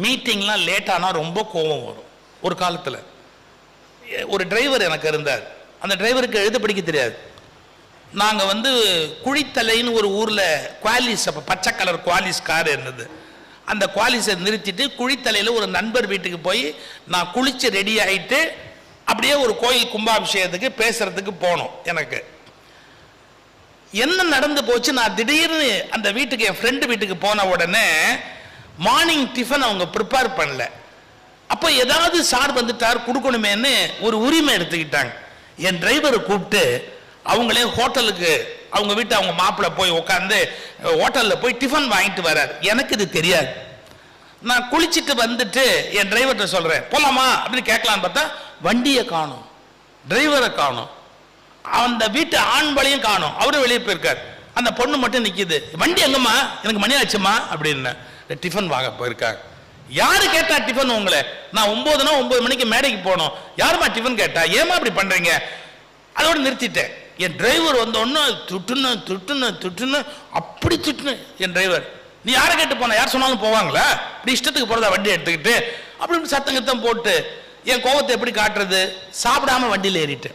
மீட்டிங்லாம் லேட்டானா ரொம்ப கோபம் வரும். ஒரு காலத்தில் ஒரு டிரைவர் எனக்கு இருந்தார். அந்த டிரைவருக்கு எழுத படிக்க தெரியாது. நாங்கள் குழித்தலைன்னு ஒரு ஊரில் குவாலிஸ், அப்போ பச்சை கலர் குவாலிஸ் கார் இருந்தது. அந்த குவாலிஸை நிறுத்திட்டு குழித்தலையில் ஒரு நண்பர் வீட்டுக்கு போய் நான் குளித்து ரெடி ஆகிட்டு அப்படியே ஒரு கோயில் கும்பாபிஷேகத்துக்கு பேசுறதுக்கு போனோம். எனக்கு என்ன நடந்து போச்சு, நான் திடீர்னு அந்த வீட்டுக்கு, என் ஃப்ரெண்டு வீட்டுக்கு போன உடனே மார்னிங் டிஃபன் அவங்க ப்ரிப்பேர் பண்ணல. அப்போ ஏதாவது சார் வந்துட்டார் கொடுக்கணுமேன்னு ஒரு உரிமை எடுத்துக்கிட்டாங்க. என் டிரைவரை கூப்பிட்டு அவங்களே ஹோட்டலுக்கு, அவங்க வீட்டு அவங்க மாப்பிள்ளை போய் உட்காந்து ஹோட்டலில் போய் டிஃபன் வாங்கிட்டு வர்றார். எனக்கு இது தெரியாது. நான் குளிச்சுட்டு வந்துட்டு என் டிரைவர்கிட்ட சொல்கிறேன் போகலாமா அப்படின்னு கேட்கலான்னு பார்த்தா வண்டியை காணும், டிரைவரை காணும், அந்த வீட்டு ஆண்பளையும் காணும், அவரும் வெளியே போயிருக்கார். அந்த பொண்ணு மட்டும் நிற்கிது. வண்டி எங்கம்மா, எனக்கு மணி ஆச்சுமா அப்படின்னு. டிஃபன் வாங்க போயிருக்காங்க. யாரு கேட்டா டிஃபன் உங்களை? நான் 9 மணிக்கு மேடைக்கு போனோம். யாருமா டிஃபன் கேட்டா? ஏமா அப்படி பண்றீங்க? அதோட நிறுத்திட்டேன். என் டிரைவர் வந்தோன்னு துட்டுன்னு அப்படி திட்டுன்னு. என் டிரைவர், நீ யாரை கேட்டு போன? யார் சொன்னாலும் போவாங்களா? இப்படி இஷ்டத்துக்கு போறதா வண்டி எடுத்துக்கிட்டு அப்படின்னு சத்தம் போட்டு என் கோபத்தை எப்படி காட்டுறது? சாப்பிடாம வண்டியில் ஏறிட்டு,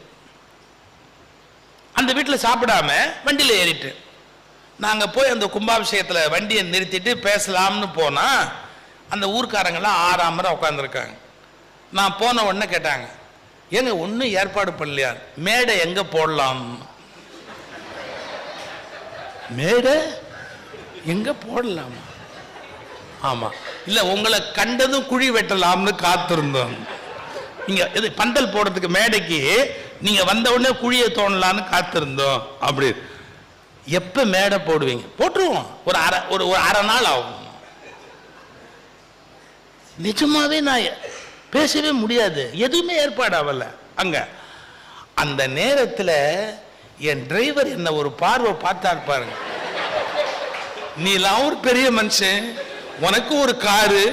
அந்த வீட்டில் சாப்பிடாம வண்டியில் ஏறிட்டு, நாங்கள் போய் அந்த கும்பாபிஷேகத்தில் வண்டியை நிறுத்திட்டு பேசலாம்னு போனால் அந்த ஊர்க்காரங்கெல்லாம் ஆறாமரை உட்காந்துருக்காங்க. நான் போன உடனே கேட்டாங்க, ஏங்க ஒன்றும் ஏற்பாடு பண்ணலையா? மேடை எங்கே போடலாம்? மேடை எங்கே போடலாம்? ஆமாம், இல்லை உங்களை கண்டதும் குழி வெட்டலாம்னு காத்திருந்தோம். நீங்கள் இது பந்தல் போடுறதுக்கு மேடைக்கு நீங்கள் வந்த உடனே குழியை தோணலான்னு காத்திருந்தோம். அப்படி எப்போ மேடை போடுவீங்க? போட்டுருவோம், ஒரு அரை நாள் ஆகும். நிஜமாவே நான் பேசவே முடியாது, எதுவுமே ஏற்பாடு ஆகல. அங்க அந்த நேரத்தில் என் டிரைவர் என்ன ஒரு பார்வை பார்த்தா பாருங்க. நீலாம் ஒரு பெரிய மனுஷன், உனக்கு ஒரு காரு,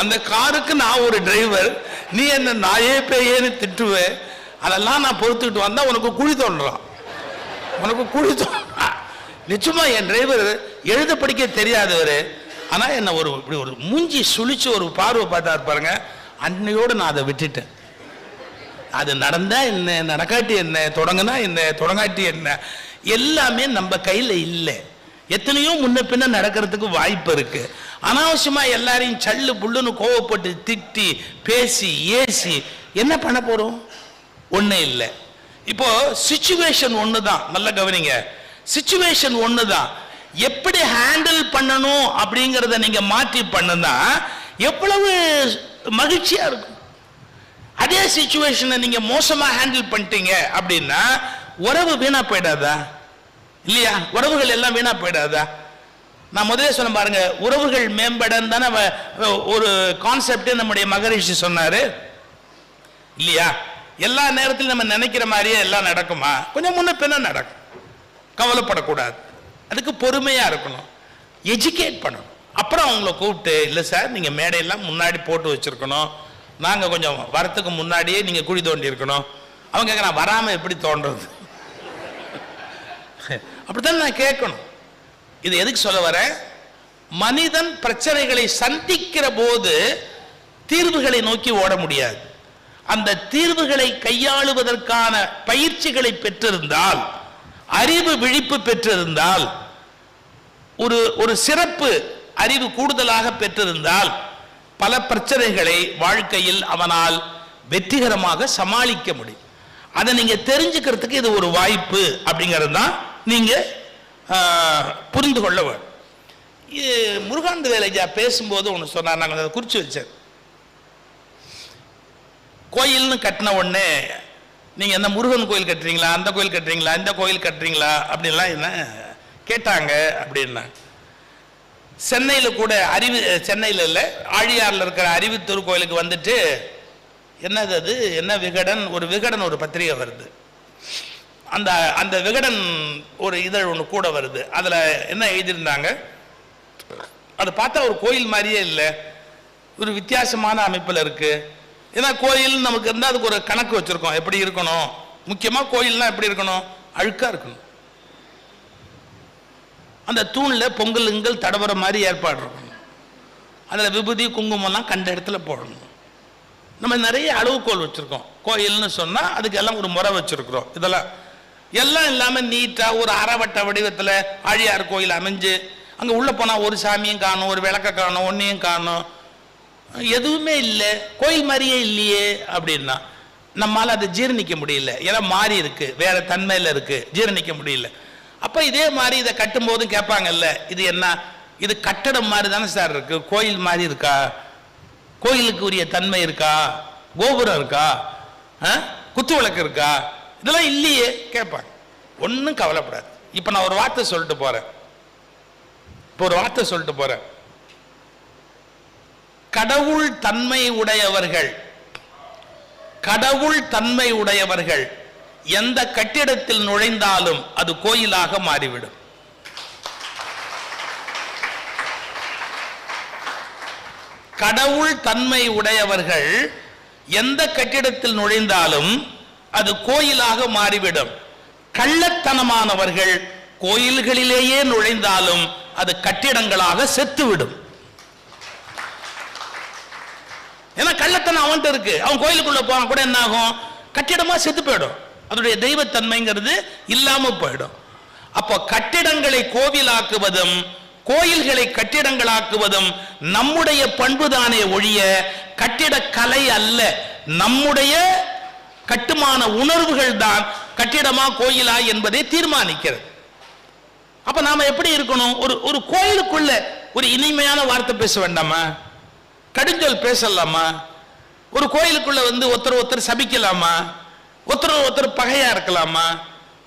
அந்த காருக்கு நான் ஒரு டிரைவர், நீ என்ன நாயே பேயேன்னு திட்டுவே, அதெல்லாம் நான் பொறுத்துக்கிட்டு வந்தா உனக்கு குழி தோன்றான், உனக்கு குழி தோன்றா. நிச்சயமா என் டிரைவர் எழுத படிக்க தெரியாதவர், ஆனா என்ன ஒரு மூஞ்சி சுழிச்சு ஒரு பார்வை பார்த்தா பாருங்க. அன்னையோடு நான் அதை விட்டுட்டேன். அது நடந்தா என்ன, நடக்காட்டி என்ன, தொடங்கினா என்ன, தொடங்காட்டி என்ன, எல்லாமே நம்ம கையில் இல்லை. எத்தனையோ முன்ன பின்ன நடக்கிறதுக்கு வாய்ப்பு இருக்கு. அனாவசியமா எல்லாரையும் சல்லு புல்லுன்னு கோவப்பட்டு திட்டி பேசி ஏசி என்ன பண்ண போறோம்? ஒண்ணே இல்லை. இப்போ சிச்சுவேஷன் ஒண்ணுதான், நல்ல கவனிங்க. சிச்சுவேஷன் ஒண்ணுதான், எப்படி ஹேண்டில் பண்ணணும் அப்படிங்கிறத நீங்க மாற்றி பண்ணுனா எவ்வளவு மகிழ்ச்சியா இருக்கும். அதே சிச்சுவேஷனை நீங்க மோசமா ஹேண்டில் பண்ணிட்டீங்க அப்படின்னா உறவு வீணா போயிடாதா? இல்லையா? உறவுகள் எல்லாம் வீணா போயிடாதா? நான் முதலே சொன்ன பாருங்க, உறவுகள் மேம்படன்னு தானே ஒரு கான்செப்டே நம்முடைய மகரிஷி சொன்னாரு இல்லையா? எல்லா நேரத்திலும் நம்ம நினைக்கிற மாதிரியே எல்லாம் நடக்குமா? கொஞ்சம் முன்ன பின்ன நடக்கும். கவலைப்படக்கூடாது, அதுக்கு பொறுமையா இருக்கணும், எஜுகேட் பண்ணணும். அப்புறம் அவங்கள கூப்பிட்டு, இல்லை சார் நீங்கள் மேடையெல்லாம் முன்னாடி போட்டு வச்சிருக்கணும், நாங்கள் கொஞ்சம் வரத்துக்கு முன்னாடியே நீங்கள் குழி தோண்டி இருக்கணும். அவங்க கேட்க, நான் வராமல் எப்படி தோன்றது? அப்படித்தான் நான் கேட்கணும். இது எதுக்கு சொல்ல வரேன்? மனிதன் பிரச்சனைகளை சந்திக்கிற போது தீர்வுகளை நோக்கி ஓட முடியாது. அந்த தீர்வுகளை கையாளுவதற்கான பயிற்சிகளை பெற்றிருந்தால், அறிவு விழிப்பு பெற்றிருந்தால், ஒரு சிறப்பு அறிவு கூடுதலாக பெற்றிருந்தால் பல பிரச்சனைகளை வாழ்க்கையில் அவனால் வெற்றிகரமாக சமாளிக்க முடியும். அதை நீங்க தெரிஞ்சுக்கிறதுக்கு இது ஒரு வாய்ப்பு அப்படிங்கிறது தான் நீங்க புரிந்து கொள்ள வேண்டும். முருகானந்த வேலையா பேசும்போது ஒன்று சொன்னார், நாங்கள் அதை குறித்து வச்சேன். கோயில்னு கட்டின உடனே நீங்கள் என்ன முருகன் கோயில் கட்டுறீங்களா, அந்த கோயில் கட்டுறீங்களா, இந்த கோயில் கட்டுறீங்களா அப்படின்லாம் என்ன கேட்டாங்க. அப்படின்னா சென்னையில் கூட சென்னையில் இல்லை, ஆழியாரில் இருக்கிற அறிவு திருக்கோயிலுக்கு வந்துட்டு என்னது அது என்ன விகடன், ஒரு பத்திரிகை வருது. அந்த விகடன் ஒரு இதழ் ஒன்று கூட வருது. அதில் என்ன எழுதியிருந்தாங்க, அதை பார்த்தா ஒரு கோயில் மாதிரியே இல்லை, ஒரு வித்தியாசமான அமைப்பில் இருக்கு. ஏன்னா கோயில் நமக்கு இருந்தால் அதுக்கு ஒரு கணக்கு வச்சிருக்கோம், எப்படி இருக்கணும். முக்கியமாக கோயில்னா எப்படி இருக்கணும்? அழுக்கா இருக்கணும். அந்த தூணில் பொங்கலுங்கள் தடவர மாதிரி ஏற்பாடு இருக்கணும். அதில் விபூதி குங்குமம்லாம் கண்ட இடத்துல போடணும். நம்ம நிறைய அளவுகோல் வச்சுருக்கோம். கோயில்னு சொன்னால் அதுக்கெல்லாம் ஒரு முறை வச்சுருக்குறோம். இதெல்லாம் எல்லாம் இல்லாமல் நீட்டாக ஒரு அறவட்ட வடிவத்தில் ஆழியார் கோயில் அமைஞ்சு அங்கே உள்ளே போனால் ஒரு சாமியும் காணும், ஒரு விளக்க காணும், ஒன்றையும் காணும், எதுவுமே இல்லை, கோயில் மாதிரியே இல்லையே அப்படின்னா நம்மால் அதை ஜீரணிக்க முடியல. ஏன்னா மாறி இருக்கு, வேற தன்மையில் இருக்கு, ஜீரணிக்க முடியல. அப்போ இதே மாதிரி இதை கட்டும் போதும் கேட்பாங்கல்ல, இது என்ன, இது கட்டடம் மாதிரி தானே சார் இருக்கு, கோயில் மாதிரி இருக்கா, கோயிலுக்கு உரிய தன்மை இருக்கா, கோபுரம் இருக்கா, குத்து விளக்கு இருக்கா, இதெல்லாம் இல்லையே கேட்பாங்க. ஒன்றும் கவலைப்படாது. இப்போ நான் ஒரு வார்த்தை சொல்லிட்டு போறேன். கடவுள் தன்மை உடையவர்கள் எந்த கட்டிடத்தில் நுழைந்தாலும் அது கோயிலாக மாறிவிடும். கடவுள் தன்மை உடையவர்கள் எந்த கட்டிடத்தில் நுழைந்தாலும் அது கோயிலாக மாறிவிடும். கள்ளத்தனமானவர்கள் கோயில்களிலேயே நுழைந்தாலும் அது கட்டிடங்களாக செத்துவிடும். ஏன்னா கள்ளத்தனம் அவன்கிட்ட இருக்கு. அவன் கோயிலுக்குள்ள போனா கூட என்ன ஆகும், கட்டிடமா செத்து போயிடும். அதனுடைய தெய்வத்தன்மைங்கிறது இல்லாம போயிடும். அப்போ கட்டிடங்களை கோவிலாக்குவதும் கோயில்களை கட்டிடங்களாக்குவதும் நம்முடைய பண்புதானே ஒழிய கட்டிடக்கலை அல்ல. நம்முடைய கட்டுமான உணர்வுகள் தான் கட்டிடமா கோயிலா என்பதை தீர்மானிக்கிறது. அப்ப நாம எப்படி இருக்கணும்? ஒரு கோயிலுக்குள்ள ஒரு இனிமையான வார்த்தை பேச வேண்டாமா? கடுஞ்சொல் பேசலாமா? ஒரு கோயிலுக்குள்ள ஒருத்தர் சபிக்கலாமா? ஒருத்தர் பகையா இருக்கலாமா?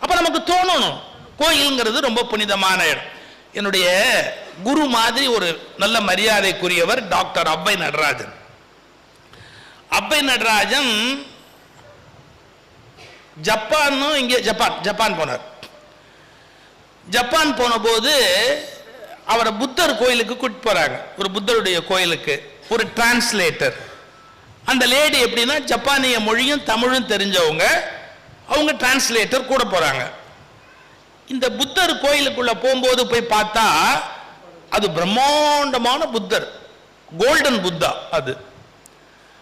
அப்ப நமக்கு தோணணும் கோயில்ங்கிறது ரொம்ப புனிதமான இடம். என்னுடைய குரு மாதிரி ஒரு நல்ல மரியாதைக்குரியவர் டாக்டர் அப்பை நடராஜன். அப்பை நடராஜன் ஜப்பான் போனார். ஜப்பான் போன போது அவரை புத்தர் கோயிலுக்கு கூட்டிட்டு போறாங்க. ஒரு புத்தருடைய கோயிலுக்கு ஒரு டிரான்ஸ்லேட்டர். அந்த லேடி எப்படின்னா ஜப்பானிய மொழியும் தமிழும் தெரிஞ்சவங்க. அவங்க டிரான்ஸ்லேட்டர் கூட போறாங்க. இந்த புத்தர் கோயிலுக்குள்ள போகும்போது போய் பார்த்தா அது பிரம்மாண்டமான புத்தர், கோல்டன் புத்தா.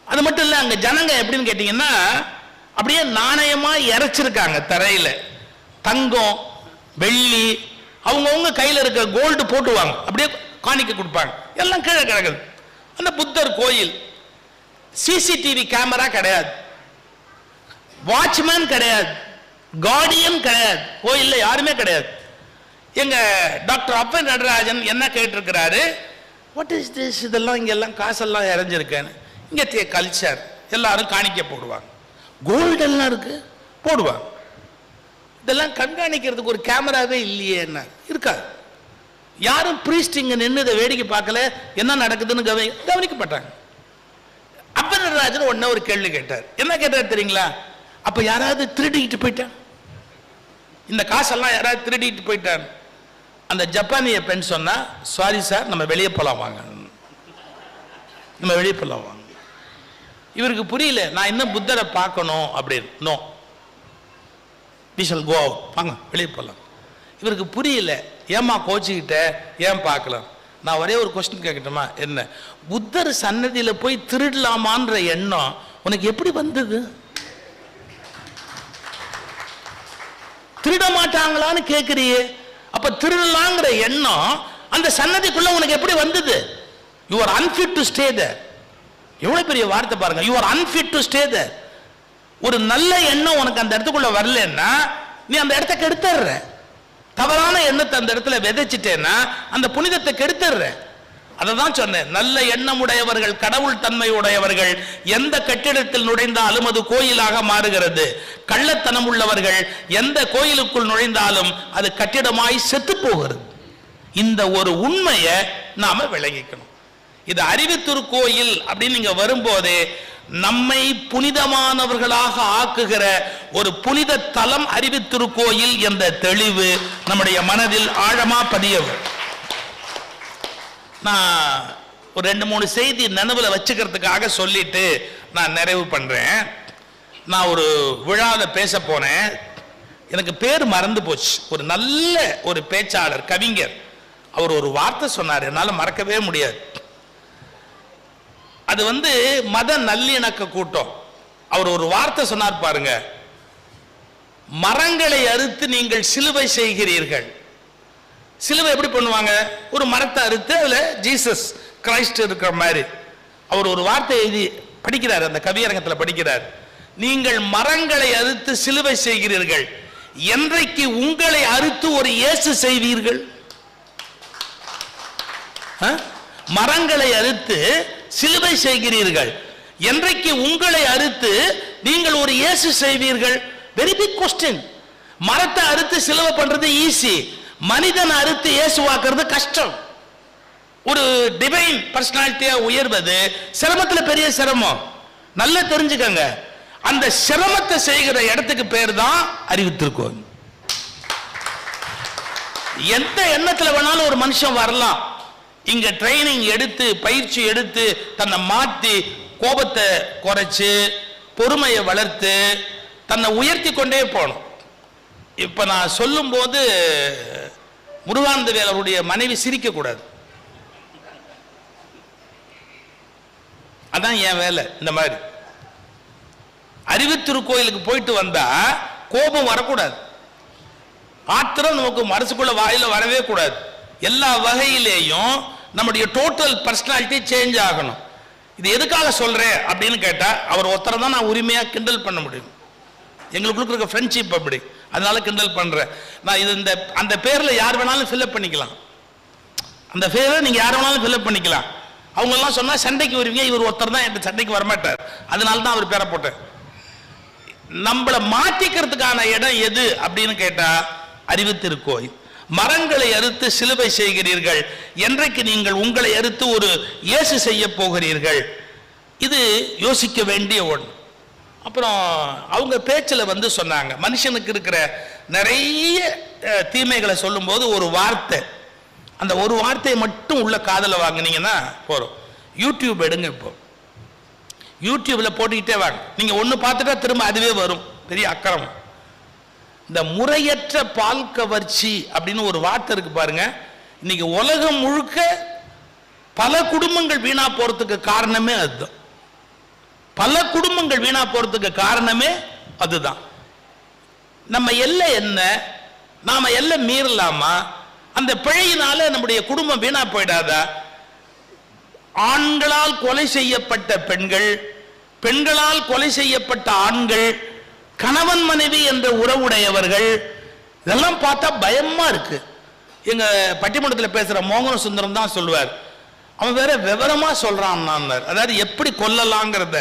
அது மட்டும் இல்ல, அங்க ஜனங்க எப்படின்னு கேட்டீங்கன்னா அப்படியே நாணயமா இறைச்சிருக்காங்க தரையில. தங்கம் வெள்ளி அவங்கவுங்க கையில் இருக்க கோல்டு போட்டுவாங்க, அப்படியே காணிக்க கொடுப்பாங்க. எல்லாம் கீழே கிடக்குது. அந்த புத்தர் கோயில் சிசிடிவி கேமரா கிடையாது, வாட்ச்மேன் கிடையாது, கார்டியன் கிடையாது, கோயில்ல யாருமே கிடையாது. எங்க டாக்டர் அப்பை நடராஜன் என்ன கேட்டிருக்கிறாரு, வாட் இஸ் திஸ், இதெல்லாம் இங்கெல்லாம் காசெல்லாம் இறைஞ்சிருக்கேன்னு. இங்கே கல்ச்சர், எல்லாரும் காணிக்க போடுவாங்க, கோல்டெல்லாம் இருக்கு போடுவாங்க. இதெல்லாம் கண்காணிக்கிறதுக்கு ஒரு கேமராவே இல்லையே, என்ன இருக்காது. யாரும் பிரீஸ்ட் இங்க நின்று இதை வேடிக்கை பார்க்கல, என்ன நடக்குதுன்னு கவனிக்கப்பட்டாங்க. அப்ப நடராஜன் உடனே ஒரு கேள்வி கேட்டார். என்ன கேட்டார் தெரியுங்களா? அப்ப யாராவது திருடிக்கிட்டு போயிட்டான், இந்த காசெல்லாம் யாராவது திருடிட்டு போயிட்டான். அந்த ஜப்பானிய பெண் சொன்னா, சாரி சார், நம்ம வெளியே போலாம் வாங்க, நம்ம வெளியே போலாம் வாங்க. இவருக்கு புரியல, நான் இன்னும் புத்தரை பார்க்கணும் அப்படின்னு. No, we shall go out, வாங்க வெளியே போகலாம். இவருக்கு புரியல, ஏமா கோச்சிக்கிட்ட, ஏன் பார்க்கலாம். நான் ஒரே ஒரு கொஸ்டின் கேட்கட்டுமா? என்ன, புத்தர் சன்னதியில் போய் திருடலாமான்ற எண்ணம் உனக்கு எப்படி வந்தது? திருட மாட்டாங்களான்னு கேட்குறியே, அப்ப திருடலாங்கிற எண்ணம் அந்த சன்னதிக்குள்ள உனக்கு எப்படி வந்தது? you are unfit to stay there. எவ்வளவு பெரிய வார்த்தை பாருங்க, you are unfit to stay there. ஒரு நல்ல எண்ணம் உனக்கு அந்த இடத்துக்குள்ள வரலன்னா நீ அந்த இடத்தை கெடுத்துற. தவறான எண்ணத்தை அந்த இடத்துல விதைச்சிட்டேன்னா அந்த புனிதத்தை கெடுத்துற. அததான் சொன்னேன், நல்ல எண்ணம் உடையவர்கள், கடவுள் தன்மை உடையவர்கள் எந்த கட்டிடத்தில் நுழைந்தாலும் அது கோயிலாக மாறுகிறது. கள்ளத்தனம் உள்ளவர்கள் எந்த கோயிலுக்குள் நுழைந்தாலும் அது கட்டிடமாய் செத்து போகிறது. இந்த ஒரு உண்மையை நாம விளங்கிக்கணும். இது அறிவுத்திருக்கோயில் அப்படின்னு நீங்க வரும்போதே நம்மை புனிதமானவர்களாக ஆக்குகிற ஒரு புனித தலம் அறிவுத்திருக்கோயில் என்ற தெளிவு நம்முடைய மனதில் ஆழமா பதியும். நான் ஒரு 2-3 செய்தி நினைவுல வச்சுக்கிறதுக்காக சொல்லிட்டு நான் நிறைவு பண்றேன். நான் ஒரு விழாவில் பேச போனேன், எனக்கு பேர் மறந்து போச்சு. ஒரு நல்ல ஒரு பேச்சாளர், கவிஞர், அவர் ஒரு வார்த்தை சொன்னார், என்னால் மறக்கவே முடியாது. அது மத நல்லிணக்க கூட்டம். அவர் ஒரு வார்த்தை சொன்னார் பாருங்க, மரங்களை அறுத்து நீங்கள் சிலுவை செய்கிறீர்கள். சிலுவை எப்படி பண்ணுவாங்க? ஒரு மரத்தை அறுத்து அதுல ஜீசஸ் கிரைஸ்ட் இருக்கிற மாதிரி. அவர் ஒரு வார்த்தை எழுதி படிக்கிறார், அந்த கவியரங்கத்தில் படிக்கிறார். நீங்கள் மரங்களை அறுத்து சிலுவை செய்கிறீர்கள், என்றைக்கு உங்களை அறுத்து ஒரு இயேசு செய்வீர்கள்? மரங்களை அறுத்து சிலுவை செய்கிறீர்கள், என்றைக்கு உங்களை அறுத்து நீங்கள் ஒரு இயேசு செய்வீர்கள்? Very big question. மரத்தை அறுத்து சிலுவை பண்றது ஈஸி, மனிதன் அறுத்து இயேசுவாக்குறது கஷ்டம். ஒரு டிவைன் பர்சனாலிட்டியா உயர்வது சிரமத்தில் பெரிய சிரமம். நல்லா தெரிஞ்சுக்கங்க, அந்த சிரமத்தை செய்கிற இடத்துக்கு பேர் தான் அறிவித்திருக்கோம். எந்த எண்ணத்துல வேணாலும் ஒரு மனுஷன் வரலாம். இங்க ட்ரைனிங் எடுத்து பயிற்சி எடுத்து தன்னை மாற்றி கோபத்தை குறைச்சு பொறுமையை வளர்த்து தன்னை உயர்த்தி கொண்டே போகணும். இப்ப நான் சொல்லும் போது முருகானந்தவேல் அவருடைய மனைவி சிரிக்க கூடாது, அதான் என் வேலை. இந்த மாதிரி அறிவித்திருக்கோயிலுக்கு போயிட்டு வந்தா கோபம் வரக்கூடாது, ஆத்திரம் நமக்கு மனசுக்குள்ள வாயில வரவே கூடாது. எல்லா வகையிலேயும் நம்முடைய டோட்டல் பர்சனாலிட்டி சேஞ்ச் ஆகணும். இது எதுக்காக சொல்றேன் அப்படின்னு கேட்டா, அவர் ஒருத்தரை தான் நான் உரிமையா கிண்டல் பண்ண முடியும். எங்களுக்குள்ள இருக்க ஃப்ரெண்ட்ஷிப் அப்படி, அதனால கிண்டல் பண்றேன். நான் இது இந்த அந்த பேர்ல யார் வேணாலும் ஃபில்அப் பண்ணிக்கலாம், அந்த பேரை நீங்க யார் வேணாலும் ஃபில்அப் பண்ணிக்கலாம். அவங்க எல்லாம் சொன்னா சண்டைக்கு வருவீங்க, இவர் ஒருத்தர் தான் என் சண்டைக்கு வரமாட்டார், அதனால தான் அவர் பேரை போட்டேன். நம்மளை மாற்றிக்கிறதுக்கான இடம் எது அப்படின்னு கேட்டா அறிவித்திருக்கோய். மரங்களை அறுத்து சிலுவை செய்கிறீர்கள், என்றைக்கு நீங்கள் உங்களை அறுத்து ஒரு இயேசு செய்ய போகிறீர்கள். இது யோசிக்க வேண்டிய ஒன்று. அப்புறம் அவங்க பேச்சில் சொன்னாங்க, மனுஷனுக்கு இருக்கிற நிறைய தீமைகளை சொல்லும்போது ஒரு வார்த்தை, அந்த ஒரு வார்த்தையை மட்டும் உள்ள காதல வாங்கினீங்கன்னா போறோம். யூடியூப் எடுங்க, இப்போ யூடியூப்ல போட்டுக்கிட்டே வாங்க. நீங்க ஒன்று பார்த்துட்டா திரும்ப அதுவே வரும், பெரிய அக்கிரமம். இந்த முறையற்ற பால் கவர்ச்சி அப்படின்னு ஒரு வார்த்தை இருக்கு பாருங்க. இன்னைக்கு உலகம் முழுக்க பல குடும்பங்கள் வீணா போறதுக்கு காரணமே அதுதான். பல குடும்பங்கள் வீணா போறதுக்கு காரணமே அதுதான். நம்ம எல்லை என்ன, நாம எல்லை மீறலாமா? அந்த பிழையினால நம்முடைய குடும்பம் வீணா போயிடாதா? ஆண்களால் கொலை செய்யப்பட்ட பெண்கள், பெண்களால் கொலை செய்யப்பட்ட ஆண்கள், கணவன் மனைவி என்ற உறவுடையவர்கள், இதெல்லாம் பார்த்தா பயமா இருக்கு. எங்க பட்டிமன்றத்தில் பேசுற மோகன சுந்தரம் தான் சொல்லுவார், அவன் வேற விவரமா சொல்றான். அதாவது எப்படி கொல்லலாங்கிறத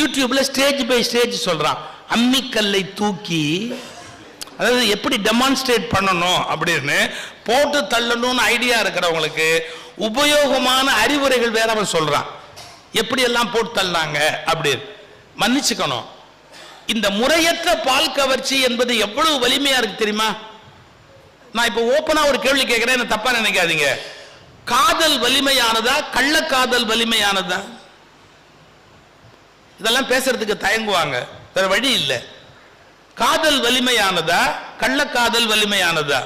யூடியூப்ல ஸ்டேஜ் பை ஸ்டேஜ் சொல்றான். அம்மிக்கல்லை தூக்கி, அதாவது எப்படி டெமான்ஸ்ட்ரேட் பண்ணணும் அப்படின்னு போட்டு தள்ளணும்னு ஐடியா இருக்கிறவங்களுக்கு உபயோகமான அறிவுரைகள் வேற அவன் சொல்றான், எப்படி எல்லாம் போட்டு தள்ளாங்க அப்படின்னு. மன்னிச்சுக்கணும், இந்த முறையற்ற பால் கவர்ச்சி என்பது எவ்வளவு வலிமையா இருக்கு தெரியுமா? நான் இப்ப ஓப்பனா ஒரு கேள்வி கேட்கிறேன், தப்பா நினைக்காதீங்க. காதல் வலிமையானதா, கள்ளக்காதல் வலிமையானதா? இதெல்லாம் பேசுறதுக்கு தயங்குவாங்க, வேற வழி இல்லை. காதல் வலிமையானதா, கள்ளக்காதல் வலிமையானதா?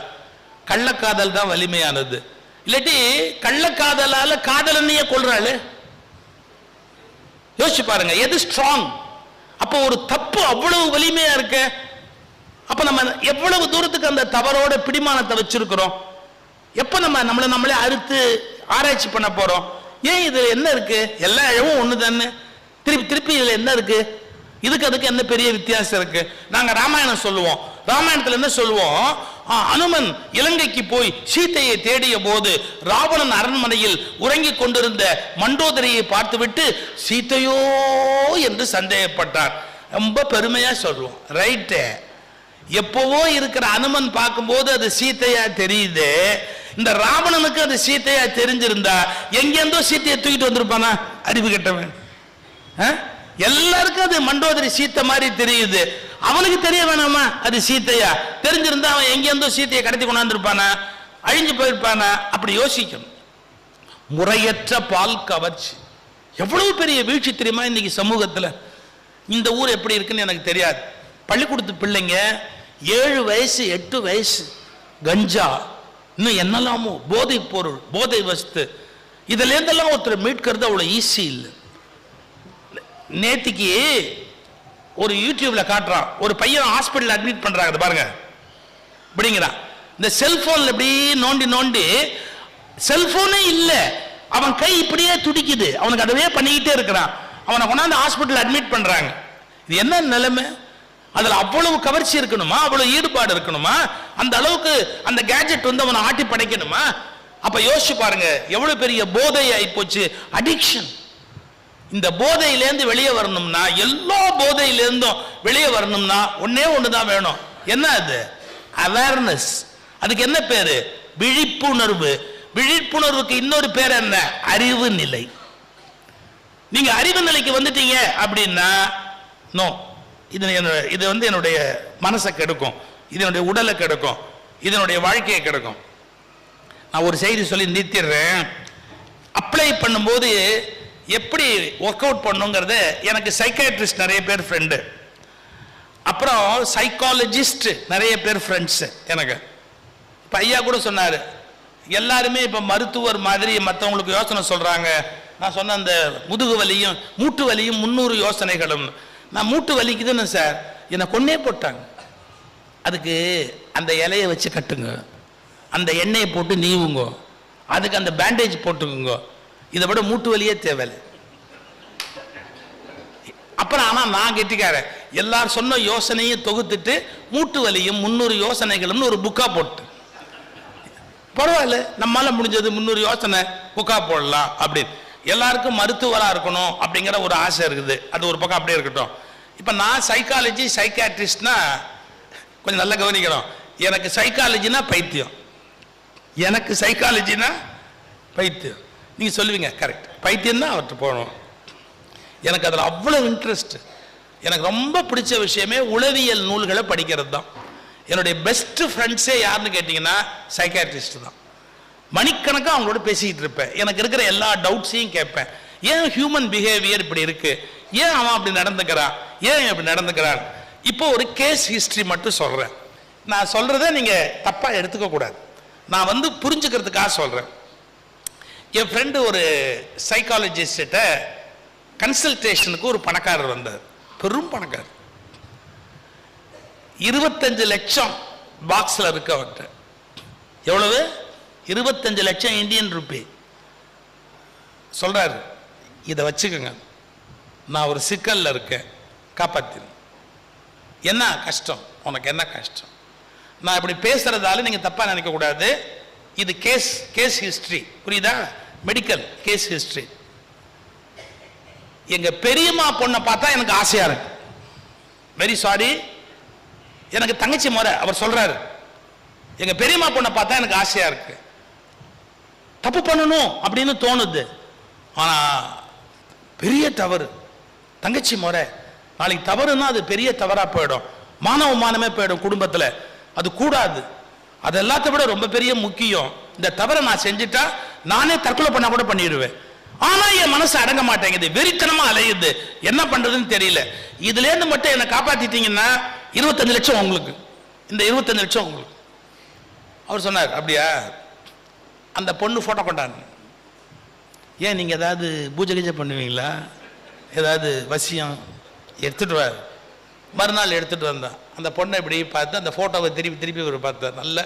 கள்ளக்காதல் தான் வலிமையானது. இல்லாட்டி கள்ளக்காதலால காதலனையே கொள்றாள். யோசிச்சு பாருங்க, எது ஸ்ட்ராங்? அப்போ ஒரு தப்பு அவ்வளவு வலிமையா இருக்கு. அப்ப நம்ம எவ்வளவு தூரத்துக்கு அந்த தவறோட பிடிமானத்தை வச்சிருக்கிறோம்? எப்ப நம்மளை நம்மளே அறுத்து ஆராய்ச்சி பண்ண போறோம்? ஏன் இதுல என்ன இருக்கு? எல்லா இழவும் ஒண்ணு தானே, திருப்பி திருப்பி இதுல என்ன இருக்கு? இதுக்கு அதுக்கு என்ன பெரிய வித்தியாசம் இருக்கு? நாங்க ராமாயணம் சொல்லுவோம், ராமாயணத்துல என்ன சொல்லுவோம்? அனுமன் இலங்கைக்கு போய் சீதையை தேடிய போது ராவணன் அரண்மனையில் உறங்கிக் கொண்டிருந்த மண்டோதரியை பார்த்துவிட்டு சீதையோ என்று சந்தேகப்பட்டார். ரொம்ப பெருமையா சொல்லுவோம், ரைட்டு. எப்பவோ இருக்கிற அனுமன் பார்க்கும்போது அது சீதையா தெரியுது. இந்த ராவணனுக்கு அது சீதையா தெரிஞ்சிருந்தா எங்கேருந்தோ சீத்தையை தூக்கிட்டு வந்திருப்பானா? அறிவு கெட்டவன். எல்லாருக்கும் அது மண்டோதரி சீத்தை மாதிரி தெரியுது, அவனுக்கு தெரிய வேணாமா அது சீத்தையா? தெரிஞ்சிருந்தா அவன் எங்கேருந்தோ சீத்தையை கடத்தி கொண்டாந்துருப்பானா? அழிஞ்சு போயிருப்பானா? அப்படி யோசிக்கணும். முறையற்ற பால் கவர்ச்சி எவ்வளவு பெரிய வீழ்ச்சி தெரியுமா இன்னைக்கு சமூகத்தில்? இந்த ஊர் எப்படி இருக்குன்னு எனக்கு தெரியாது. பள்ளிக்கூடத்து பிள்ளைங்க 7 வயசு 8 வயசு கஞ்சா, இன்னும் என்னெல்லாமோ போதை பொருள், போதை வஸ்து, இதுல இருந்தெல்லாம் ஒருத்தர் மீட்கிறது அவ்வளவு ஈஸி இல்லை. நேத்திக்கு ஒரு யூடியூப்ல காட்டுறான், ஒரு பையன் ஹாஸ்பிட்டல் அட்மிட் பண்றாங்க பாருங்க. அப்படிங்கிறான், இந்த செல்போன்ல இப்படி நோண்டி நோண்டி, செல்போனே இல்ல, அவன் கை இப்படியே துடிக்குது, அவனுக்கு அதவே பண்ணிக்கிட்டே இருக்கிறான். அவனை கொண்டாந்து ஹாஸ்பிட்டல் அட்மிட் பண்றாங்க. இது என்ன நிலைமை? அதுல அவ்வளவு கவர்ச்சி இருக்கணுமா, அவ்வளவு ஈடுபாடு இருக்கணுமா, அந்த அளவுக்கு அந்த கேஜெட் வந்து அவனை ஆட்டி படைக்கணுமா? அப்ப யோசிச்சு பாருங்க, எவ்வளவு பெரிய போதை ஆயிப்போச்சு, அடிக்ஷன். இந்த போதையிலேருந்து வெளியே வரணும்னா, எல்லா போதையிலேருந்தும் வெளியே வரணும்னா ஒன்னே ஒண்ணுதான் வேணும். என்ன அது? அவேர்னஸ். அதுக்கு என்ன பேரு? விழிப்புணர்வு. விழிப்புணர்வுக்கு இன்னொரு பேர் என்ன? அறிவு நிலை. நீங்க அறிவு நிலைக்கு வந்துட்டீங்க அப்படின்னா நோ, இது வந்து என்னுடைய மனசை கெடுக்கும், இதனுடைய உடலை கெடுக்கும், இதனுடைய வாழ்க்கையை கெடுக்கும். நான் ஒரு செய்தி சொல்லி நிறுத்திடுறேன். அப்ளை பண்ணும்போது எப்படி ஒர்க் அவுட் பண்ணுங்கிறத எனக்கு சைக்காட்ரிஸ்ட் நிறைய பேர் ஃப்ரெண்டு, அப்புறம் சைக்காலஜிஸ்ட் நிறைய பேர் ஃப்ரெண்ட்ஸ் எனக்கு. இப்போ ஐயா கூட சொன்னார், எல்லாருமே இப்போ மருத்துவர் மாதிரி மற்றவங்களுக்கு யோசனை சொல்கிறாங்க. நான் சொன்ன அந்த முதுகு வலியும் மூட்டு வலியும் 300 யோசனைகளும். நான் மூட்டு வலிக்குதுன்னு சார், என்னை கொன்னே போட்டாங்க. அதுக்கு அந்த இலையை வச்சு கட்டுங்க, அந்த எண்ணெயை போட்டு நீவுங்க, அதுக்கு அந்த பேண்டேஜ் போட்டுக்குங்க, இதை விட மூட்டு வலியே தேவையில்லை. அப்புறம் ஆனால் நான் கெட்டிக்காரன், எல்லாரும் சொன்ன யோசனையும் தொகுத்துட்டு மூட்டு வலியும் 300 யோசனைகளும்னு ஒரு புக்கா போட்டு, பரவாயில்ல நம்மளால முடிஞ்சது 300 யோசனை புக்கா போடலாம் அப்படின்னு. எல்லாருக்கும் மருத்துவராக இருக்கணும் அப்படிங்கிற ஒரு ஆசை இருக்குது, அது ஒரு பக்கம் அப்படியே இருக்கட்டும். இப்போ நான் சைக்காலஜி சைக்காட்ரிஸ்ட்னா கொஞ்சம் நல்லா கவனிக்கணும். எனக்கு சைக்காலஜினா பைத்தியம், எனக்கு சைக்காலஜினா பைத்தியம். நீங்கள் சொல்லுவீங்க கரெக்ட், பைத்தியம் தான் அவர்கிட்ட போகணும். எனக்கு அதில் அவ்வளோ இன்ட்ரெஸ்ட். எனக்கு ரொம்ப பிடிச்ச விஷயமே உளவியல் நூல்களை படிக்கிறது தான். என்னுடைய பெஸ்ட் ஃப்ரெண்ட்ஸே யாருன்னு கேட்டிங்கன்னா சைக்காட்ரிஸ்ட் தான். மணிக்கணக்காக அவங்களோட பேசிக்கிட்டு இருப்பேன், எனக்கு இருக்கிற எல்லா டவுட்ஸையும் கேட்பேன். ஏன் ஹியூமன் பிஹேவியர் இப்படி இருக்கு, ஏன் அவன் அப்படி நடந்துக்கிறான், ஏன் அப்படி நடந்துக்கிறான். இப்போ ஒரு கேஸ் ஹிஸ்டரி மட்டும் சொல்கிறேன். நான் சொல்கிறத நீங்கள் தப்பாக எடுத்துக்க கூடாது, நான் வந்து புரிஞ்சுக்கிறதுக்காக சொல்கிறேன். என் ஃப்ரெண்டு ஒரு சைக்காலஜிஸ்ட்ட கன்சல்டேஷனுக்கு ஒரு பணக்காரர் வந்தார், பெரும் பணக்காரர். 25 லட்சம் பாக்ஸில் இருக்கு அவர்கிட்ட. எவ்வளவு? 25 லட்சம் இந்தியன் ரூபி. சொல்றாரு, இதை வச்சுக்கோங்க, நான் ஒரு சிக்கல்ல இருக்கேன், காப்பாத்து. என்ன கஷ்டம் உனக்கு, என்ன கஷ்டம்? நான் இப்படி பேசுறதால நீங்க தப்பா நினைக்க கூடாது, இது கேஸ் ஹிஸ்டரி, புரியுதா? Medical case history. எங்க பெரியம்மா பொண்ணை பார்த்தா எனக்கு ஆசையா இருக்கு, வெரி சாரி, எனக்கு தங்கச்சி முறை. அவர் சொல்றாரு, எங்க பெரியம்மா பொண்ணை பார்த்தா எனக்கு ஆசையா இருக்கு, தப்பு பண்ணணும் அப்படின்னு தோணுது, ஆனா பெரிய தவறு, தங்கச்சி முறை. நாளைக்கு தவறுனா அது பெரிய தவறா போயிடும், மானமே போயிடும் குடும்பத்துல, அது கூடாது. அது எல்லாத்த விட ரொம்ப பெரிய முக்கியம். இந்த தவறை நான் செஞ்சுட்டா நானே தற்கொலை பண்ண கூட பண்ணிடுவேன். ஆனா என் மனசு அடங்க மாட்டேங்குது, வெறித்தனமா அலையுது, என்ன பண்றதுன்னு தெரியல. இதுல இருந்து மட்டும் என்ன காப்பாத்திட்டீங்கன்னா 25 லட்சம் உங்களுக்கு, இந்த 25 லட்சம் உங்களுக்கு. அவர் சொன்னார், அப்படியா? அந்த பொண்ணு போட்டோ கொண்டாங்க. ஏன் நீங்க ஏதாவது பூஜை கீஜை பண்ணுவீங்களா, ஏதாவது வசியம்? எடுத்துட்டு வா. மறுநாள் எடுத்துட்டு வந்தான். அந்த பொண்ணை இப்படி பார்த்து அந்த போட்டோவை திருப்பி ஒரு பார்த்தார், நல்ல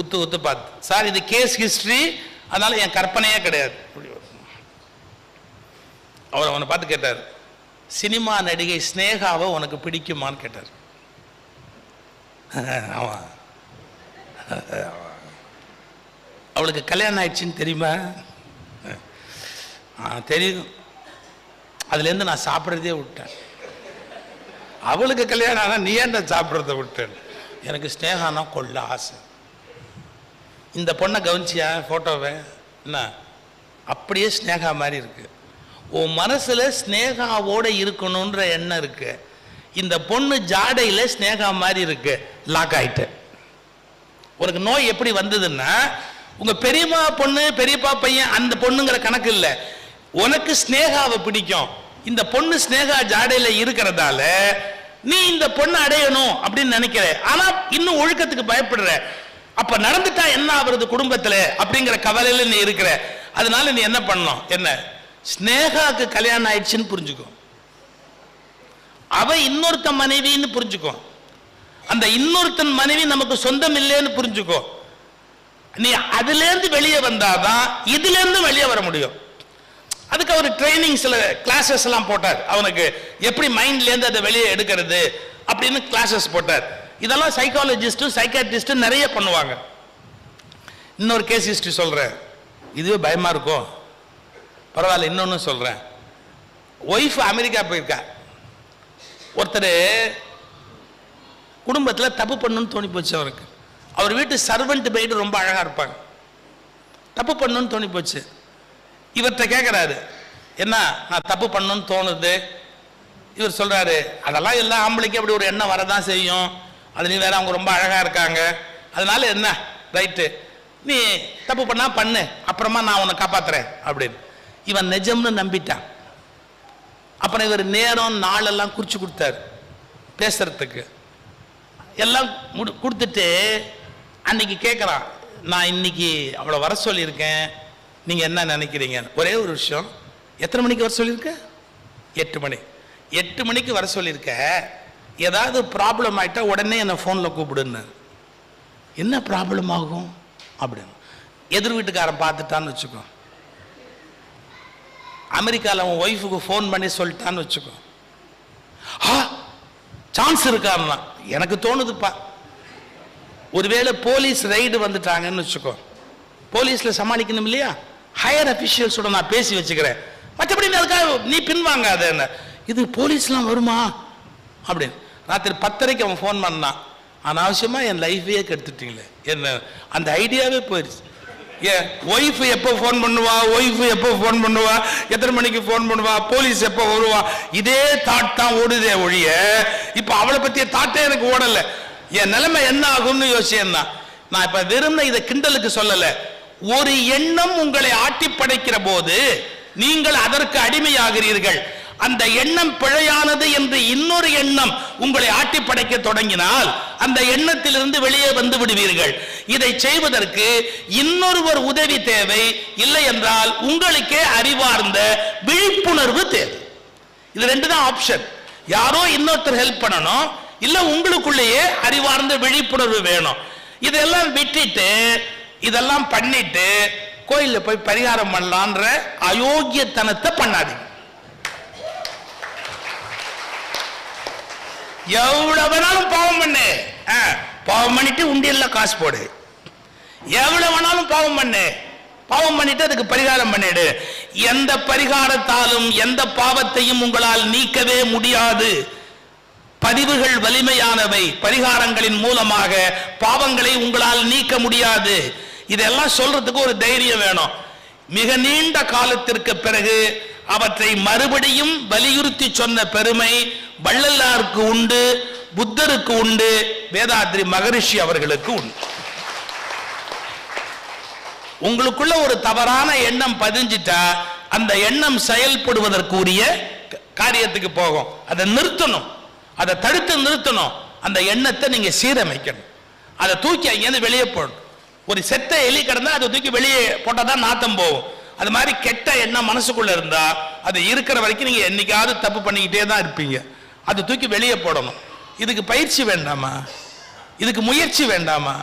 உத்து பார்த்து, சார் இது கேஸ் ஹிஸ்டரி, அதனால என் கற்பனையே கிடையாது. அவர் அவனை பார்த்து கேட்டார், சினிமா நடிகை ஸ்னேகாவை உனக்கு பிடிக்குமான்னு கேட்டார். அவன் அவளுக்கு கல்யாணம் ஆயிடுச்சுன்னு தெரியுமா? தெரியும், அதுலேருந்து நான் சாப்பிட்றதே விட்டேன். அவளுக்கு கல்யாணம் ஆனால் நீ ஏன்டா சாப்பிட்றத விட்டேன்? எனக்கு ஸ்னேகானா கொள்ள ஆசை. இந்த பொண்ணை கவனிச்சியா ஃபோட்டோவை? என்ன அப்படியே ஸ்னேகா மாதிரி இருக்கு. உன் மனசில் ஸ்னேகாவோட இருக்கணுன்ற எண்ணம் இருக்கு, இந்த பொண்ணு ஜாடையில் ஸ்னேகா மாதிரி இருக்கு, லாக் ஆயிட்டு. உனக்கு நோய் எப்படி வந்ததுன்னா, உங்க பெரியம்மா பொண்ணு பெரியப்பா பையன் அந்த பொண்ணுங்கிற கணக்கு இல்லை, உனக்கு ஸ்னேகாவை பிடிக்கும். இந்த பொண்ணு ஸ்னேகா ஜாடையில இருக்கிறதால நீ இந்த பொண்ணை அடையணும் அப்படின்னு நினைக்கிற, ஆனா இன்னும் ஒழுக்கத்துக்கு பயப்படுற. அப்ப நடந்துட்டா என்ன ஆகுறது குடும்பத்துல அப்படிங்கிற கவலையில நீ இருக்கிற. அதனால நீ என்ன பண்ணணும், என்ன ஸ்னேகாக்கு கல்யாணம் ஆயிடுச்சுன்னு புரிஞ்சுக்கோ. அவ இன்னொருத்த மனைவின்னு புரிஞ்சுக்கோ. அந்த இன்னொருத்தன் மனைவி நமக்கு சொந்தம் இல்லைன்னு புரிஞ்சுக்கோ. நீ அதுல இருந்து வெளியே வந்தாதான் இதுல இருந்து வெளியே வர முடியும். அதுக்கு அவர் ட்ரைனிங் சில கிளாஸஸ் எல்லாம் போட்டார். அவனுக்கு எப்படி மைண்ட்ல இருந்து அதை வெளியே எடுக்கிறது அப்படின்னு கிளாஸஸ் போட்டார். இதெல்லாம் சைக்காலஜிஸ்டும் சைக்காட்ரிஸ்டும் நிறைய பண்ணுவாங்க. இன்னொரு கேஸ் ஹிஸ்டரி சொல்றேன், இதுவே பயமா இருக்கும், பரவாயில்ல. இன்னொன்னு சொல்றேன். ஒய்ஃப் அமெரிக்கா போயிருக்கா. ஒருத்தர் குடும்பத்தில் தப்பு பண்ணணும்னு தோணி போச்சு அவருக்கு. அவர் வீட்டு சர்வெண்ட் பெய்டு ரொம்ப அழகா இருப்பாங்க. தப்பு பண்ணணும்னு தோணி போச்சு. இவர்கிட்ட கேட்குறாரு, என்ன நான் தப்பு பண்ணணும்னு தோணுது. இவர் சொல்றாரு, அதெல்லாம் எல்லா ஆம்பளைக்கும் அப்படி ஒரு எண்ணம் வரதான் செய்யும், அது நீ வேற, அவங்க ரொம்ப அழகா இருக்காங்க, அதனால என்ன ரைட்டு, நீ தப்பு பண்ணா பண்ணு, அப்புறமா நான் உன்னை காப்பாத்துறேன் அப்படின்னு. இவன் நிஜம்னு நம்பிட்டான். அப்புறம் இவர் நேரம் நாளெல்லாம் குறிச்சு கொடுத்தாரு பேசுறதுக்கு. எல்லாம் கொடுத்துட்டு அன்னைக்கு கேட்குறான், நான் இன்னைக்கு அவளை வர சொல்லியிருக்கேன், நீங்கள் என்ன நினைக்கிறீங்க? ஒரே ஒரு விஷயம், எத்தனை மணிக்கு வர சொல்லியிருக்க? 8 மணி. 8 மணிக்கு வர சொல்லியிருக்க, ஏதாவது ப்ராப்ளம் ஆகிட்டா உடனே என்னை ஃபோனில் கூப்பிடுன்னு. என்ன ப்ராப்ளம் ஆகும் அப்படின்னு எதிர் வீட்டுக்காரன் பார்த்துட்டான்னு வச்சுக்கோ, அமெரிக்காவில் அவன் ஒய்ஃபுக்கு ஃபோன் பண்ணி சொல்லிட்டான்னு வச்சுக்கோ, சான்ஸ் இருக்காருன்னா எனக்கு தோணுதுப்பா. ஒருவேளை போலீஸ் ரைடு வந்துட்டாங்கன்னு வச்சுக்கோ, போலீஸில் சமாளிக்கணும் இல்லையா, ஹையர் அஃபிஷியல்ஸோட நான் பேசி வச்சுக்கிறேன், மற்றபடி அதுக்காக நீ பின்வாங்காத. என்ன இது போலீஸ்லாம் வருமா அப்படின்னு. ராத்திரி 10:30 அவன் ஃபோன் பண்ணான். அனாவசியமாக என் லைஃபையே கெடுத்துட்டீங்களே, என்ன அந்த ஐடியாவே போயிடுச்சு. ஏன் ஒய்ஃபு எப்போ ஃபோன் பண்ணுவா, ஒய்ஃபு எப்போ ஃபோன் பண்ணுவா, எத்தனை மணிக்கு ஃபோன் பண்ணுவா, போலீஸ் எப்போ வருவா, இதே தாட் தான் ஓடுதே ஒழிய இப்போ அவளை பற்றிய தாட்டே எனக்கு ஓடலை. என் நிலைமை என்ன ஆகும்னு யோசிச்சேன்னா, நான் இப்போ வெறும் இதை கிண்டலுக்கு சொல்லலை. ஒரு எண்ணம் உங்களை ஆட்டி படைக்கிற போது நீங்கள் அதற்கு அடிமையாகிறீர்கள். அந்த எண்ணம் பிழையானது என்று இன்னொரு எண்ணம் உங்களை ஆட்டி படைக்க தொடங்கினால் அந்த எண்ணத்திலிருந்து வெளியே வந்து விடுவீர்கள். இதை செய்வதற்கு இன்னொருவர் உதவி தேவை, இல்லை என்றால் உங்களுக்கே அறிவார்ந்த விழிப்புணர்வு தேவை. இது 2 தான் ஆப்ஷன். யாரோ இன்னொருத்தர் ஹெல்ப் பண்ணணும், இல்ல உங்களுக்குள்ளேயே அறிவார்ந்த விழிப்புணர்வு வேணும். இதெல்லாம் விட்டுட்டு இதெல்லாம் பண்ணிட்டு கோயில்ல போய் பரிகாரம் பண்ணலான்ற அயோக்கியத்தனத்தை பண்ணாதீங்க. எவ்வளவு வேணாலும் பாவம் பண்ணு, பாவம் பண்ணிட்டு உண்டியல்ல காசு போடு. எவ்வளவு வேணாலும் பாவம் பண்ணு, பாவம் பண்ணிட்டு அதுக்கு பரிகாரம் பண்ணிடு. எந்த பரிகாரத்தாலும் எந்த பாவத்தையும் உங்களால் நீக்கவே முடியாது. பதிவுகள் வலிமையானவை, பரிகாரங்களின் மூலமாக பாவங்களை உங்களால் நீக்க முடியாது. இதெல்லாம் சொல்றதுக்கு ஒரு தைரியம் வேணும். மிக நீண்ட காலத்திற்கு பிறகு அவற்றை மறுபடியும் வலியுறுத்தி சொன்ன பெருமை வள்ளலாருக்கு உண்டு, புத்தருக்கு உண்டு, வேதாத்ரி மகரிஷி அவர்களுக்கு உண்டு. உங்களுக்குள்ள ஒரு தவறான எண்ணம் பதிஞ்சிட்டா அந்த எண்ணம் செயல்படுவதற்குரிய காரியத்துக்கு போகும். அதை நிறுத்தணும், அதை தடுத்து நிறுத்தணும். அந்த எண்ணத்தை நீங்க சீரமைக்கணும். அதை தூக்கி அங்கேருந்து வெளியே போடணும். ஒரு செத்த எலி கிடந்தா அதை தூக்கி வெளியே போட்டாதான் நாத்தம் போகும். அது மாதிரி கெட்ட எண்ணம் மனசுக்குள்ள இருந்தா அது இருக்கிற வரைக்கும் நீங்க என்னைக்காவது தப்பு பண்ணிக்கிட்டே தான் இருப்பீங்க. அதை தூக்கி வெளியே போடணும். இதுக்கு பயிற்சி வேண்டாமா? இதுக்கு முயற்சி வேண்டாமா?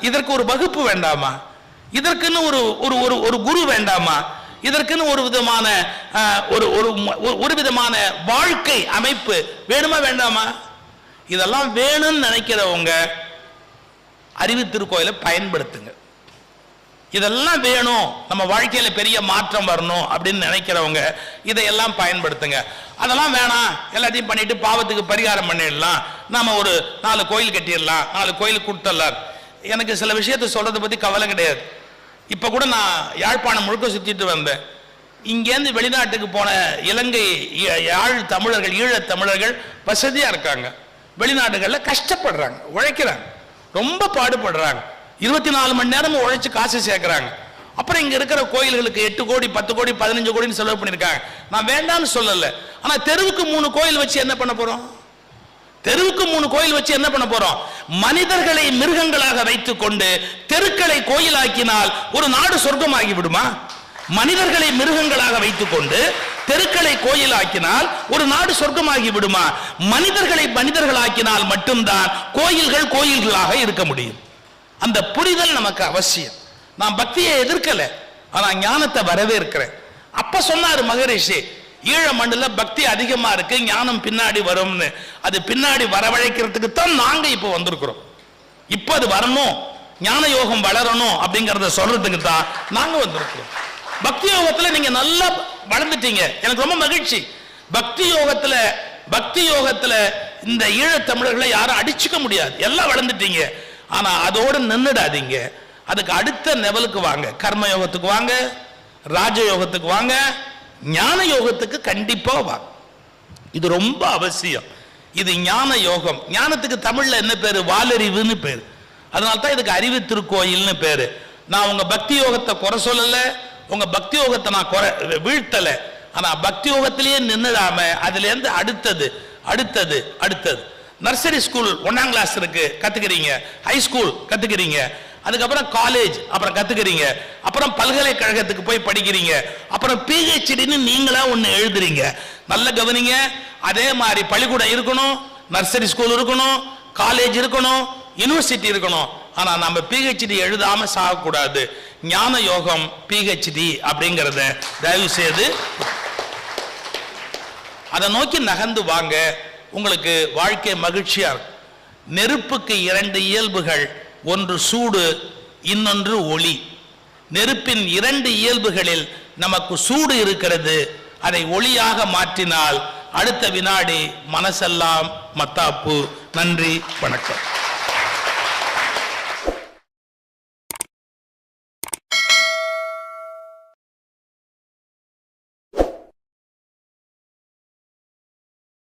இதற்கு ஒரு வகுப்பு வேண்டாமா? இதற்குன்னு ஒரு குரு வேண்டாமா? இதற்குன்னு ஒரு விதமான ஒரு விதமான வாழ்க்கை அமைப்பு வேணுமா வேண்டாமா? இதெல்லாம் வேணும்னு நினைக்கிறவங்க அறிவு திருக்கோயிலை பயன்படுத்துங்க. இதெல்லாம் வேணும், நம்ம வாழ்க்கையில பெரிய மாற்றம் வரணும் அப்படின்னு நினைக்கிறவங்க இதையெல்லாம் பயன்படுத்துங்க. அதெல்லாம் வேணாம், எல்லாத்தையும் பண்ணிட்டு பாவத்துக்கு பரிகாரம் பண்ணிடலாம், நாம ஒரு 4 கோயில் கட்டிடலாம், 4 கோயில் கொடுத்துடலாம். எனக்கு சில விஷயத்தை சொல்றதை பத்தி கவலை கிடையாது. இப்ப கூட நான் யாழ்ப்பாணம் முழுக்க சுத்திட்டு வந்தேன். இங்கேருந்து வெளிநாட்டுக்கு போன இலங்கை யாழ் தமிழர்கள், ஈழத் தமிழர்கள் வசதியா இருக்காங்க. வெளிநாடுகள்ல கஷ்டப்படுறாங்க, உழைக்கிறாங்க, ரொம்ப பாடுபடுறாங்க. 24 மணி நேரம் உழைச்சு காசு சேர்க்கிறாங்க. அப்புறம் இங்க இருக்கிற கோயில்களுக்கு 8 கோடி 10 கோடி 15 கோடின்னு செலவு பண்ணிருக்காங்க. நான் வேண்டாம்னு சொல்லல. ஆனா தெருவுக்கு 3 கோயில் வச்சு என்ன பண்ண போறோம்? தெருவுக்கு 3 கோயில் வச்சு என்ன பண்ண போறோம்? மனிதர்களை மிருகங்களாக வைத்துக் கொண்டு தெருக்களை கோயிலாக்கினால் ஒரு நாடு சொர்க்கமாகி விடுமா? மனிதர்களை மிருகங்களாக வைத்துக் கொண்டு தெருக்களை கோயிலாக்கினால் ஒரு நாடு சொர்க்கமாகி விடுமா? மனிதர்களை மனிதர்களாக்கினால் மட்டும்தான் கோயில்கள் கோயில்களாக இருக்க முடியும். அந்த புரிதல் நமக்கு அவசியம். நான் பக்தியை எதிர்க்கல, ஆனா ஞானத்தை வரவேற்கிறேன். அப்ப சொன்னாரு மகரிஷி, ஈழ மண்ணுல பக்தி அதிகமா இருக்கு, ஞானம் பின்னாடி வரும்னு. அது பின்னாடி வரவழைக்கிறதுக்கு தான் நாங்க இப்ப வந்திருக்கிறோம். இப்ப அது வரணும், ஞான யோகம் வளரணும் அப்படிங்கறத சொல்றதுக்கு தான் நாங்க வந்திருக்கிறோம். பக்தி யோகத்துல நீங்க நல்லா வளர்ந்துட்டீங்க, எனக்கு ரொம்ப மகிழ்ச்சி. பக்தி யோகத்துல இந்த ஈழத் தமிழர்களை யாரும் அடிச்சுக்க முடியாது, எல்லாம் வளர்ந்துட்டீங்க. ஆனா அதோடு நின்னுடாதீங்க, அதுக்கு அடுத்த லெவலுக்கு வாங்க. கர்ம யோகத்துக்கு வாங்க, ராஜ யோகத்துக்கு வாங்க, ஞான யோகத்துக்கு கண்டிப்பா வாங்க. இது ரொம்ப அவசியம். இது ஞான யோகம். ஞானத்துக்கு தமிழ்ல என்ன பேரு? வாலறிவுன்னு பேரு. அதனால தான் இதுக்கு அறிவு திருக்கோயில்னு பேரு. நான் உங்க பக்தி யோகத்தை குறை சொல்லல, உங்க பக்தி யோகத்தை நான் வீழ்த்தல. ஆனா பக்தி யோகத்திலேயே நின்னுடாம அதுல இருந்து அடுத்தது நர்சரி ஸ்கூல் 1ஆம் கிளாஸ் இருக்கு, கத்துக்கிறீங்க. ஹை ஸ்கூல் கத்துக்கிறீங்க, அதுக்கப்புறம் காலேஜ் அப்புறம் கத்துக்கிறீங்க, அப்புறம் பல்கலைக்கழகத்துக்கு போய் படிக்கிறீங்க, அப்புறம் PhDன்னு நீங்களா ஒண்ணு எழுதுறீங்க. நல்ல கவனிங்க. அதே மாதிரி பள்ளிக்கூடம் இருக்கணும், நர்சரி ஸ்கூல் இருக்கணும், காலேஜ் இருக்கணும், யூனிவர்சிட்டி இருக்கணும். ஆனா நம்ம PhD எழுதாம சாகக்கூடாது. ஞான யோகம் PhD அப்படிங்கறத தயவு செய்து அதை நோக்கி நகர்ந்து வாங்க. உங்களுக்கு வாழ்க்கை மகிழ்ச்சியா இருக்கும். நெருப்புக்கு 2 இயல்புகள், ஒன்று சூடு, இன்னொன்று ஒளி. நெருப்பின் 2 இயல்புகளில் நமக்கு சூடு இருக்கிறது. அதை ஒளியாக மாற்றினால் அடுத்த வினாடி மனசெல்லாம் மத்தாப்பு. நன்றி, வணக்கம்.